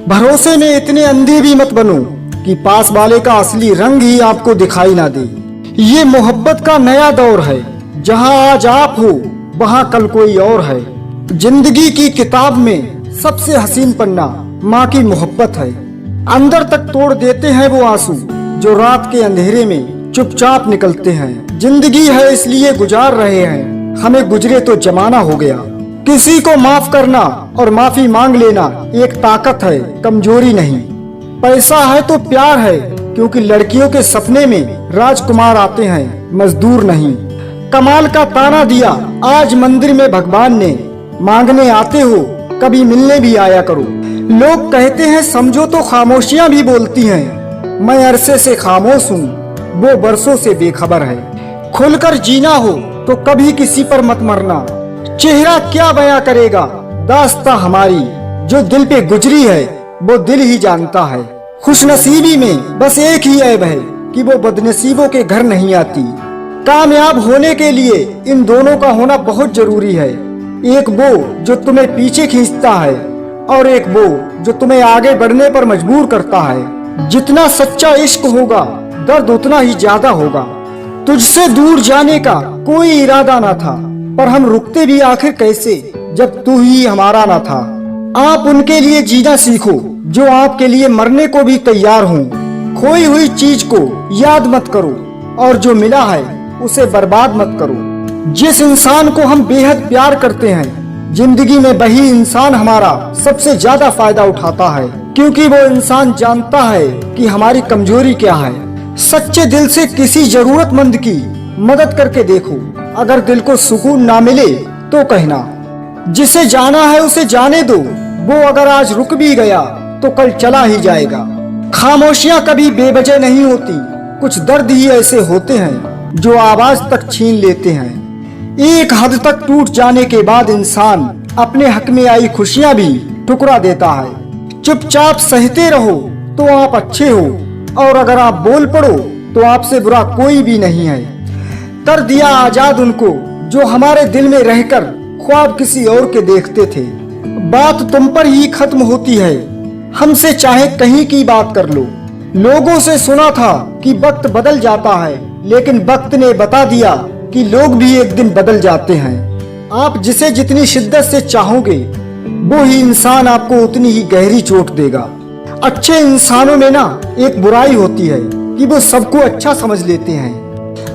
भरोसे में इतने अंधे भी मत बनो कि पास वाले का असली रंग ही आपको दिखाई ना दे। ये मोहब्बत का नया दौर है, जहां आज आप हो वहां कल कोई और है। जिंदगी की किताब में सबसे हसीन पन्ना माँ की मोहब्बत है। अंदर तक तोड़ देते हैं वो आंसू जो रात के अंधेरे में चुपचाप निकलते हैं। जिंदगी है इसलिए गुजार रहे हैं, हमें गुजरे तो जमाना हो गया। किसी को माफ करना और माफी मांग लेना एक ताकत है, कमजोरी नहीं। पैसा है तो प्यार है, क्योंकि लड़कियों के सपने में राजकुमार आते हैं, मजदूर नहीं। कमाल का ताना दिया आज मंदिर में भगवान ने, मांगने आते हो कभी मिलने भी आया करो। लोग कहते हैं समझो तो खामोशियां भी बोलती हैं, मैं अरसे से खामोश हूँ, वो बरसों से बेखबर है। खुलकर जीना हो तो कभी किसी पर मत मरना, चेहरा क्या बयां करेगा दास्तां हमारी, जो दिल पे गुजरी है वो दिल ही जानता है। खुशनसीबी में बस एक ही ऐब है कि वो बदनसीबों के घर नहीं आती। कामयाब होने के लिए इन दोनों का होना बहुत जरूरी है, एक वो जो तुम्हें पीछे खींचता है और एक वो जो तुम्हें आगे बढ़ने पर मजबूर करता है। जितना सच्चा इश्क होगा दर्द उतना ही ज्यादा होगा। तुझसे दूर जाने का कोई इरादा ना था, पर हम रुकते भी आखिर कैसे जब तू ही हमारा ना था। आप उनके लिए जीना सीखो जो आपके लिए मरने को भी तैयार हों। खोई हुई चीज को याद मत करो और जो मिला है उसे बर्बाद मत करो। जिस इंसान को हम बेहद प्यार करते हैं, जिंदगी में वही इंसान हमारा सबसे ज्यादा फायदा उठाता है, क्योंकि वो इंसान जानता है कि हमारी कमजोरी क्या है। सच्चे दिल से किसी जरूरतमंद की मदद करके देखो, अगर दिल को सुकून ना मिले तो कहना। जिसे जाना है उसे जाने दो, वो अगर आज रुक भी गया तो कल चला ही जाएगा। खामोशियां कभी बेवजह नहीं होती, कुछ दर्द ही ऐसे होते हैं जो आवाज तक छीन लेते हैं। एक हद तक टूट जाने के बाद इंसान अपने हक में आई खुशियां भी ठुकरा देता है। चुपचाप सहते रहो तो आप अच्छे हो, और अगर आप बोल पड़ो तो आपसे बुरा कोई भी नहीं है। कर दिया आजाद उनको जो हमारे दिल में रहकर ख्वाब किसी और के देखते थे। बात तुम पर ही खत्म होती है, हमसे चाहे कहीं की बात कर लो। लोगों से सुना था कि वक्त बदल जाता है, लेकिन वक्त ने बता दिया कि लोग भी एक दिन बदल जाते हैं। आप जिसे जितनी शिद्दत से चाहोगे वो ही इंसान आपको उतनी ही गहरी चोट देगा। अच्छे इंसानों में ना एक बुराई होती है कि वो सबको अच्छा समझ लेते हैं।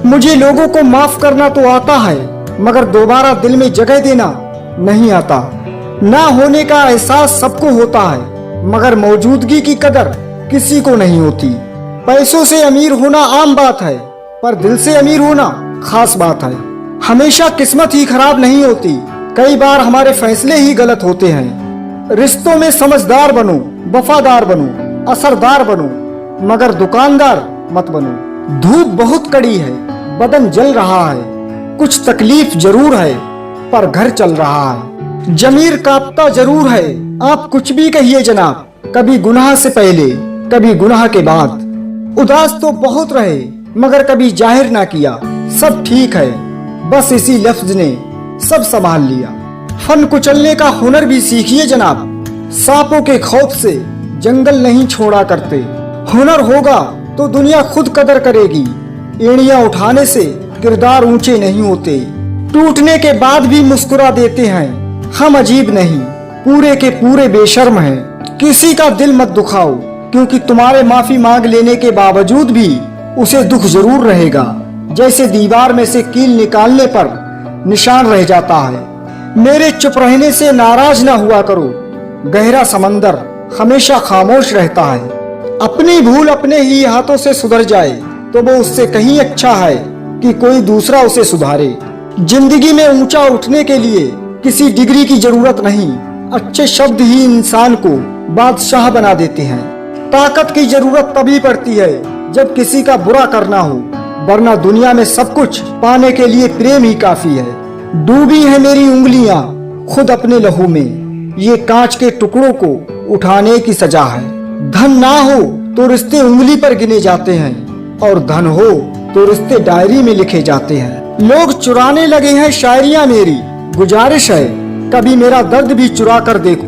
मुझे लोगों को माफ करना तो आता है, मगर दोबारा दिल में जगह देना नहीं आता। ना होने का एहसास सबको होता है, मगर मौजूदगी की कदर किसी को नहीं होती। पैसों से अमीर होना आम बात है, पर दिल से अमीर होना खास बात है। हमेशा किस्मत ही खराब नहीं होती, कई बार हमारे फैसले ही गलत होते हैं। रिश्तों में समझदार बनो, वफादार बनो, असरदार बनो, मगर दुकानदार मत बनो। धूप बहुत कड़ी है, बदन जल रहा है, कुछ तकलीफ जरूर है, पर घर चल रहा है। जमीर कांपता जरूर है, आप कुछ भी कहिए जनाब, कभी गुनाह से पहले कभी गुनाह के बाद। उदास तो बहुत रहे, मगर कभी जाहिर ना किया सब ठीक है, बस इसी लफ्ज ने सब संभाल लिया। फन कुचलने का हुनर भी सीखिए जनाब, सांपों के खौफ से जंगल नहीं छोड़ा करते। हुनर होगा तो दुनिया खुद कदर करेगी, एड़ियां उठाने से किरदार ऊंचे नहीं होते। टूटने के बाद भी मुस्कुरा देते हैं, हम अजीब नहीं, पूरे के पूरे बेशर्म हैं। किसी का दिल मत दुखाओ, क्योंकि तुम्हारे माफी मांग लेने के बावजूद भी उसे दुख जरूर रहेगा, जैसे दीवार में से कील निकालने पर निशान रह जाता है। मेरे चुप रहने से नाराज ना हुआ करो, गहरा समंदर हमेशा खामोश रहता है। अपनी भूल अपने ही हाथों से सुधर जाए तो वो उससे कहीं अच्छा है कि कोई दूसरा उसे सुधारे। जिंदगी में ऊंचा उठने के लिए किसी डिग्री की जरूरत नहीं, अच्छे शब्द ही इंसान को बादशाह बना देते हैं। ताकत की जरूरत तभी पड़ती है जब किसी का बुरा करना हो, वरना दुनिया में सब कुछ पाने के लिए प्रेम ही काफी है। डूबी है मेरी उंगलियां खुद अपने लहू में, ये कांच के टुकड़ों को उठाने की सजा है। धन ना हो तो रिश्ते उंगली पर गिने जाते हैं, और धन हो तो रिश्ते डायरी में लिखे जाते हैं। लोग चुराने लगे हैं शायरियां मेरी, गुजारिश है कभी मेरा दर्द भी चुरा कर देखो।